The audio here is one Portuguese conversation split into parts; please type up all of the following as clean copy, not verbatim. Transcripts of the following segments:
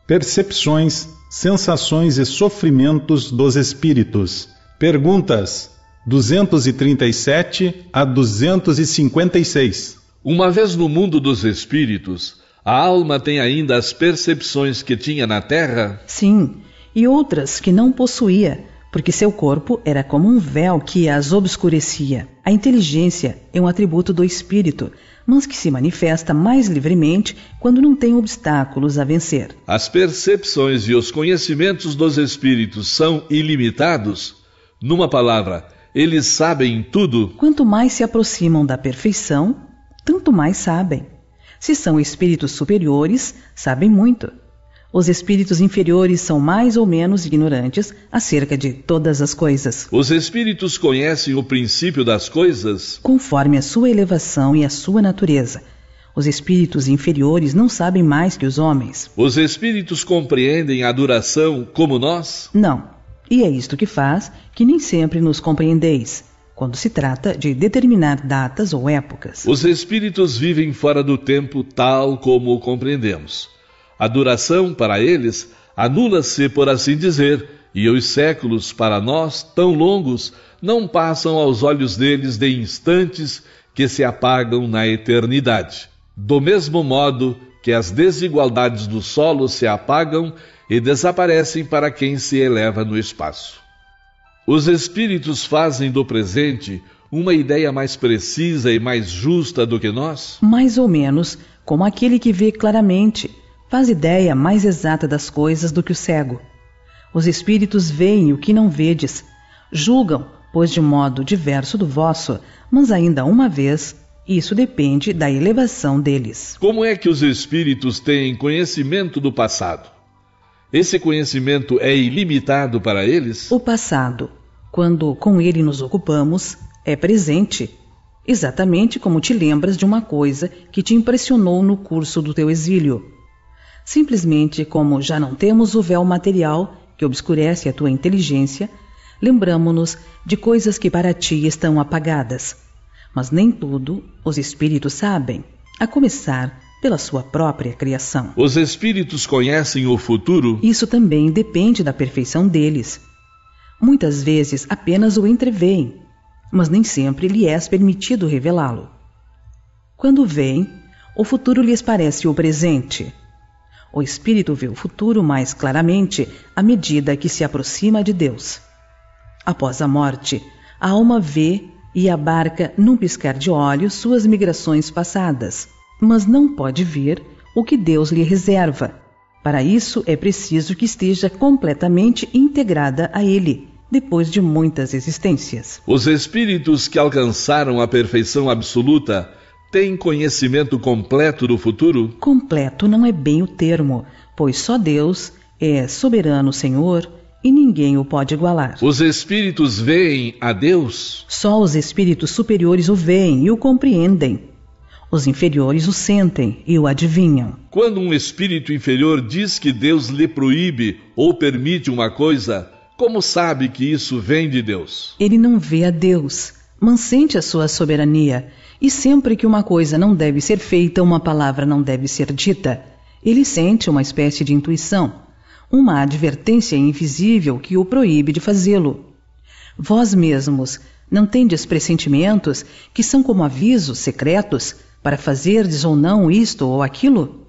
Percepções, sensações e sofrimentos dos espíritos. Perguntas 237 a 256. Uma vez no mundo dos espíritos, a alma tem ainda as percepções que tinha na Terra? Sim, e outras que não possuía, porque seu corpo era como um véu que as obscurecia. A inteligência é um atributo do espírito, mas que se manifesta mais livremente quando não tem obstáculos a vencer. As percepções e os conhecimentos dos espíritos são ilimitados? Numa palavra, eles sabem tudo? Quanto mais se aproximam da perfeição, tanto mais sabem. Se são espíritos superiores, sabem muito. Os espíritos inferiores são mais ou menos ignorantes acerca de todas as coisas. Os espíritos conhecem o princípio das coisas? Conforme a sua elevação e a sua natureza. Os espíritos inferiores não sabem mais que os homens. Os espíritos compreendem a duração como nós? Não. E é isto que faz que nem sempre nos compreendeis, quando se trata de determinar datas ou épocas. Os espíritos vivem fora do tempo tal como o compreendemos. A duração, para eles, anula-se, por assim dizer, e os séculos, para nós, tão longos, não passam aos olhos deles de instantes que se apagam na eternidade. Do mesmo modo que as desigualdades do solo se apagam e desaparecem para quem se eleva no espaço. Os espíritos fazem do presente uma ideia mais precisa e mais justa do que nós? Mais ou menos, como aquele que vê claramente, faz ideia mais exata das coisas do que o cego. Os espíritos veem o que não vedes, julgam, pois de modo diverso do vosso, mas ainda uma vez, isso depende da elevação deles. Como é que os espíritos têm conhecimento do passado? Esse conhecimento é ilimitado para eles? O passado, quando com ele nos ocupamos, é presente, exatamente como te lembras de uma coisa que te impressionou no curso do teu exílio. Simplesmente como já não temos o véu material que obscurece a tua inteligência, lembramo-nos de coisas que para ti estão apagadas. Mas nem tudo os espíritos sabem, a começar pela sua própria criação. Os espíritos conhecem o futuro? Isso também depende da perfeição deles. Muitas vezes apenas o entreveem, mas nem sempre lhe é permitido revelá-lo. Quando veem, o futuro lhes parece o presente. O espírito vê o futuro mais claramente à medida que se aproxima de Deus. Após a morte, a alma vê e abarca num piscar de olhos suas migrações passadas, mas não pode ver o que Deus lhe reserva. Para isso é preciso que esteja completamente integrada a Ele, depois de muitas existências. Os espíritos que alcançaram a perfeição absoluta têm conhecimento completo do futuro? Completo não é bem o termo, pois só Deus é soberano Senhor e ninguém o pode igualar. Os espíritos veem a Deus? Só os espíritos superiores o veem e o compreendem. Os inferiores o sentem e o adivinham. Quando um espírito inferior diz que Deus lhe proíbe ou permite uma coisa, como sabe que isso vem de Deus? Ele não vê a Deus, mas sente a sua soberania. E sempre que uma coisa não deve ser feita, uma palavra não deve ser dita, ele sente uma espécie de intuição, uma advertência invisível que o proíbe de fazê-lo. Vós mesmos não tendes pressentimentos que são como avisos secretos para fazerdes ou não isto ou aquilo?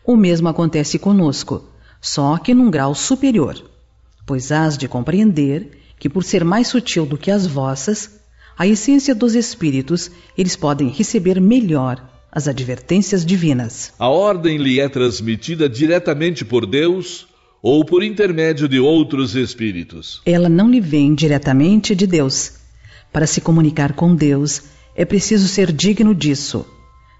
O mesmo acontece conosco, só que num grau superior, pois hás de compreender que, por ser mais sutil do que as vossas, a essência dos espíritos, eles podem receber melhor as advertências divinas. A ordem lhe é transmitida diretamente por Deus ou por intermédio de outros espíritos? Ela não lhe vem diretamente de Deus. Para se comunicar com Deus, é preciso ser digno disso.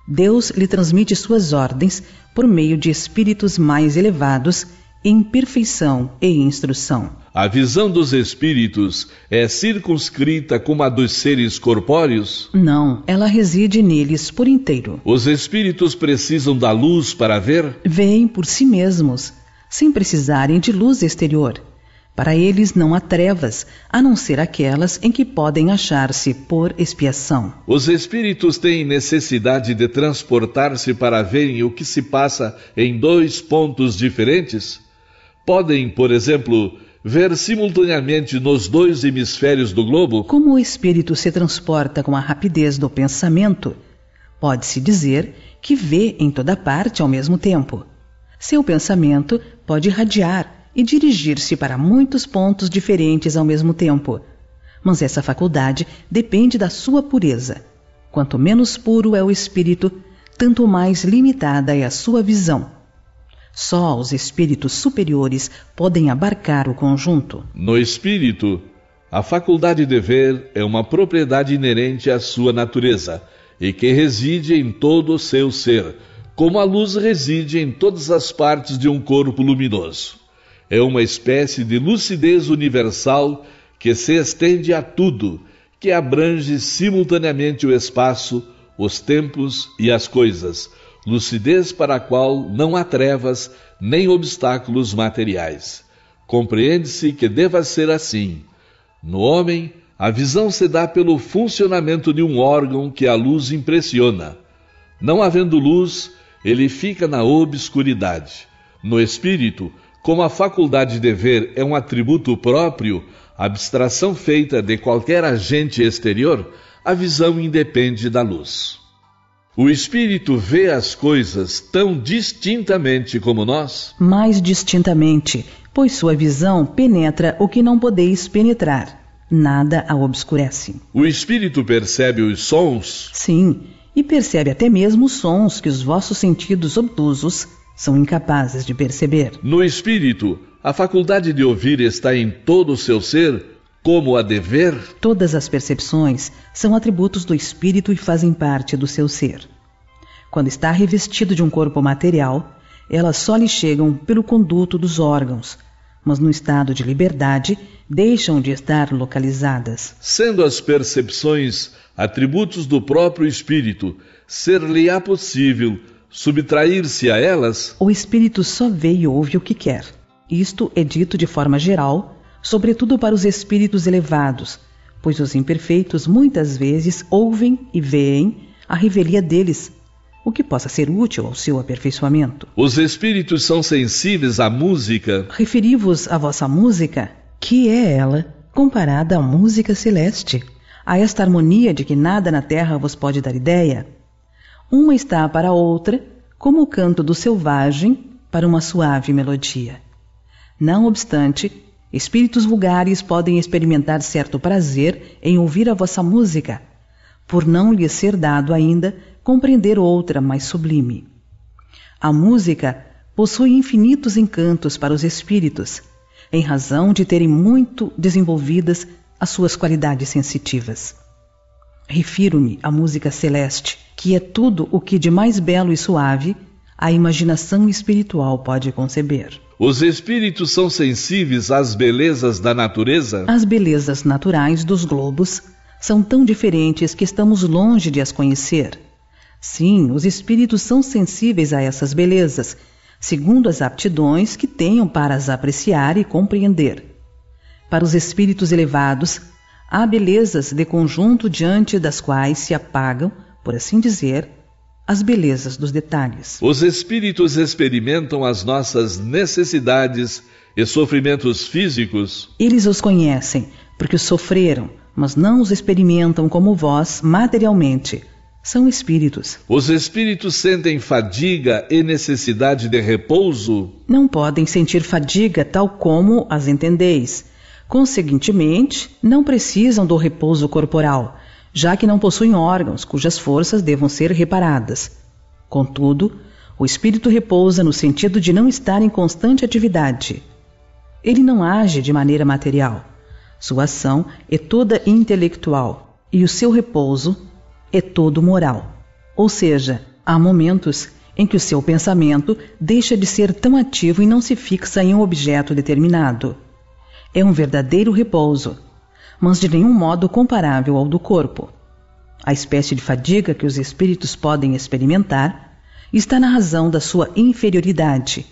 Deus lhe transmite suas ordens por meio de espíritos mais elevados em perfeição e instrução. A visão dos espíritos é circunscrita como a dos seres corpóreos? Não, ela reside neles por inteiro. Os espíritos precisam da luz para ver? Veem por si mesmos, sem precisarem de luz exterior. Para eles não há trevas, a não ser aquelas em que podem achar-se por expiação. Os espíritos têm necessidade de transportar-se para verem o que se passa em dois pontos diferentes? Podem, por exemplo, ver simultaneamente nos dois hemisférios do globo? Como o espírito se transporta com a rapidez do pensamento, pode-se dizer que vê em toda parte ao mesmo tempo. Seu pensamento pode irradiar e dirigir-se para muitos pontos diferentes ao mesmo tempo. Mas essa faculdade depende da sua pureza. Quanto menos puro é o espírito, tanto mais limitada é a sua visão. Só os espíritos superiores podem abarcar o conjunto. No espírito, a faculdade de ver é uma propriedade inerente à sua natureza e que reside em todo o seu ser, como a luz reside em todas as partes de um corpo luminoso. É uma espécie de lucidez universal que se estende a tudo, que abrange simultaneamente o espaço, os tempos e as coisas, lucidez para a qual não há trevas nem obstáculos materiais. Compreende-se que deva ser assim. No homem, a visão se dá pelo funcionamento de um órgão que a luz impressiona. Não havendo luz, ele fica na obscuridade. No espírito, como a faculdade de ver é um atributo próprio, abstração feita de qualquer agente exterior, a visão independe da luz. O espírito vê as coisas tão distintamente como nós? Mais distintamente, pois sua visão penetra o que não podeis penetrar. Nada a obscurece. O espírito percebe os sons? Sim, e percebe até mesmo os sons que os vossos sentidos obtusos são incapazes de perceber. No espírito, a faculdade de ouvir está em todo o seu ser, como a de ver? Todas as percepções são atributos do espírito e fazem parte do seu ser. Quando está revestido de um corpo material, elas só lhe chegam pelo conduto dos órgãos, mas no estado de liberdade deixam de estar localizadas. Sendo as percepções atributos do próprio espírito, ser-lhe-á possível subtrair-se a elas? O espírito só vê e ouve o que quer. Isto é dito de forma geral, sobretudo para os espíritos elevados, pois os imperfeitos muitas vezes ouvem e veem a revelia deles, o que possa ser útil ao seu aperfeiçoamento. Os espíritos são sensíveis à música? Referi-vos à vossa música, que é ela comparada à música celeste, a esta harmonia de que nada na terra vos pode dar ideia. Uma está para a outra, como o canto do selvagem para uma suave melodia. Não obstante, espíritos vulgares podem experimentar certo prazer em ouvir a vossa música, por não lhes ser dado ainda compreender outra mais sublime. A música possui infinitos encantos para os espíritos, em razão de terem muito desenvolvidas as suas qualidades sensitivas. Refiro-me à música celeste, que é tudo o que de mais belo e suave a imaginação espiritual pode conceber. Os espíritos são sensíveis às belezas da natureza? As belezas naturais dos globos são tão diferentes que estamos longe de as conhecer. Sim, os espíritos são sensíveis a essas belezas, segundo as aptidões que tenham para as apreciar e compreender. Para os espíritos elevados, há belezas de conjunto diante das quais se apagam, por assim dizer, as belezas dos detalhes. Os espíritos experimentam as nossas necessidades e sofrimentos físicos? Eles os conhecem, porque os sofreram, mas não os experimentam como vós materialmente. São espíritos. Os espíritos sentem fadiga e necessidade de repouso? Não podem sentir fadiga tal como as entendeis. Conseguintemente, não precisam do repouso corporal, já que não possuem órgãos cujas forças devam ser reparadas. Contudo, o espírito repousa no sentido de não estar em constante atividade. Ele não age de maneira material. Sua ação é toda intelectual e o seu repouso é todo moral. Ou seja, há momentos em que o seu pensamento deixa de ser tão ativo e não se fixa em um objeto determinado. É um verdadeiro repouso, mas de nenhum modo comparável ao do corpo. A espécie de fadiga que os espíritos podem experimentar está na razão da sua inferioridade,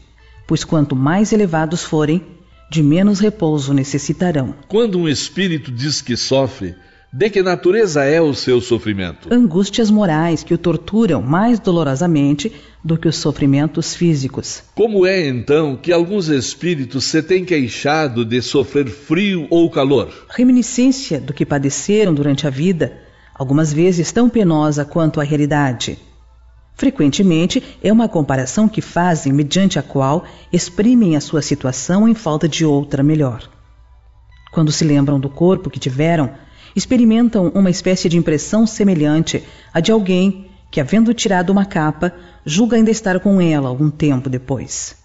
pois quanto mais elevados forem, de menos repouso necessitarão. Quando um espírito diz que sofre, de que natureza é o seu sofrimento? Angústias morais que o torturam mais dolorosamente do que os sofrimentos físicos. Como é então que alguns espíritos se têm queixado de sofrer frio ou calor? Reminiscência do que padeceram durante a vida, algumas vezes tão penosa quanto a realidade. Frequentemente é uma comparação que fazem mediante a qual exprimem a sua situação em falta de outra melhor. Quando se lembram do corpo que tiveram, experimentam uma espécie de impressão semelhante à de alguém que, havendo tirado uma capa, julga ainda estar com ela algum tempo depois.